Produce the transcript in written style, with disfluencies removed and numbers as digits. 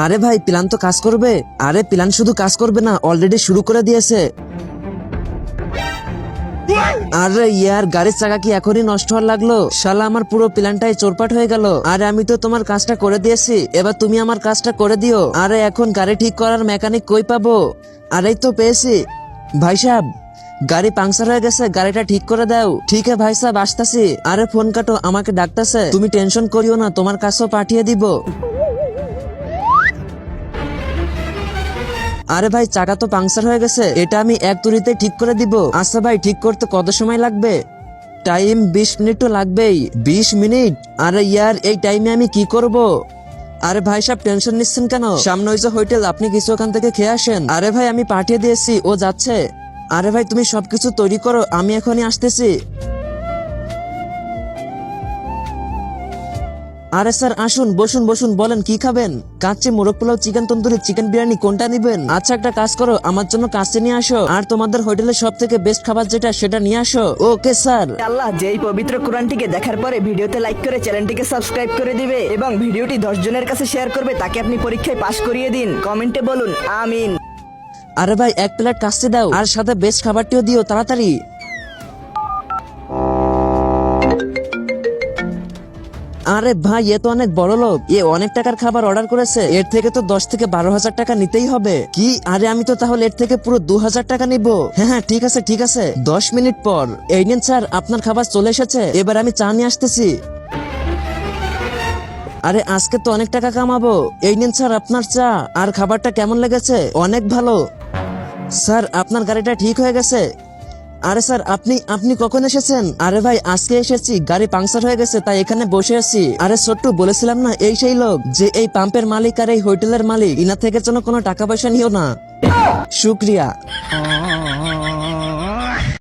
আরে ভাই প্ল্যান তো কাজ করবে। আরে প্ল্যান শুধু কাজ করবে না, অলরেডি শুরু করে দিয়েছে। আরে ইয়ার গাড়ির চাকা কি এখনই নষ্ট হওয়ার লাগলো? শালা আমার পুরো প্ল্যানটাই চোরপাট হয়ে গেল। আরে আমি তো তোমার কাজটা করে দিয়েছি, এবার তুমি আমার কাজটা করে দিও। আরে এখন গাড়ি ঠিক করার মেকানিক কই পাবো? আরে তো পেয়েছি। ভাই সাহেব গাড়ি পাংচার হয়ে গেছে, গাড়িটা ঠিক করে দাও। ঠিক আছে ভাই সাহেব আসতাছি। আরে ফোন কাটো, আমাকে ডাকতেছে। তুমি টেনশন করিও না, তোমার কাছেও পাঠিয়ে দিব। আরে ভাই চাকা তো পাংচার হয়ে গেছে, এটা আমি এক তুড়িতে ঠিক করে দিব। আচ্ছা ভাই ঠিক করতে কত সময় লাগবে? টাইম 20 মিনিট তো লাগবেই। 20 মিনিট? আরে ইয়ার এই টাইমে আমি কি করব? আরে ভাই সাহেব টেনশন নিচ্ছেন কেন? সামনে ওই যে হোটেল, আপনি কিছু ওখান থেকে খেয়ে আসেন। আরে ভাই আমি পাঠিয়ে দিয়েছি, ও যাচ্ছে। আরে ভাই তুমি সবকিছু তৈরি করো, আমি এখনই আসতেছি। আরে স্যার আসুন, বসুন বসুন, বলেন কি খাবেন? কাচ্চি, মোরগ পোলাও, চিকেন তন্দুরি, চিকেন বিরিয়ানি, কোনটা নিবেন? আচ্ছা একটা কাজ করো, আমার জন্য কাচ্চি নিয়ে আসো, আর তোমাদের হোটেলের সব থেকে বেস্ট খাবার যেটা সেটা নিয়ে আসো। Okay sir. আল্লাহ যেই পবিত্র কোরআনটিকে দেখার পরে ভিডিওতে লাইক করে চ্যানেলটিকে সাবস্ক্রাইব করে দিবে এবং ভিডিওটি 10 জনের কাছে শেয়ার করবে, তাকে আপনি পরীক্ষায় পাশ করিয়ে দিন। কমেন্টে বলুন আমিন। আরে ভাই এক প্লেট কাচ্চি দাও, আর সাথে বেস্ট খাবারটিও দিও তাড়াতাড়ি। আরে ভাই এ তো অনেক বড় লোক, এ অনেক টাকার খাবার অর্ডার করেছে, এর থেকে তো 10 থেকে 12,000 টাকা নিতেই হবে। কি? আরে আমি তো তাহলে এর থেকে পুরো 2,000 টাকা নিব। হ্যাঁ হ্যাঁ ঠিক আছে ঠিক আছে। 10 মিনিট পর। এই নিন স্যার আপনার খাবার চলে এসেছে, এবার আমি চা নিয়ে আসতেছি। আরে আজকে তো অনেক টাকা কামাবো। এই নিন স্যার আপনার চা। আর খাবারটা কেমন লেগেছে? অনেক ভালো। স্যার আপনার গাড়িটা ঠিক হয়ে গেছে। আরে স্যার আপনি আপনি কখন এসেছেন? আরে ভাই আজকে এসেছি, গাড়ি পাংচার হয়ে গেছে তাই এখানে বসে আছি। আরে ছোট্টু বলেছিলাম না এই সেই লোক, যে এই পাম্পের মালিক আর এই হোটেলের মালিক, ইনা থেকে যেন কোনো টাকা পয়সা নিও না। শুক্রিয়া।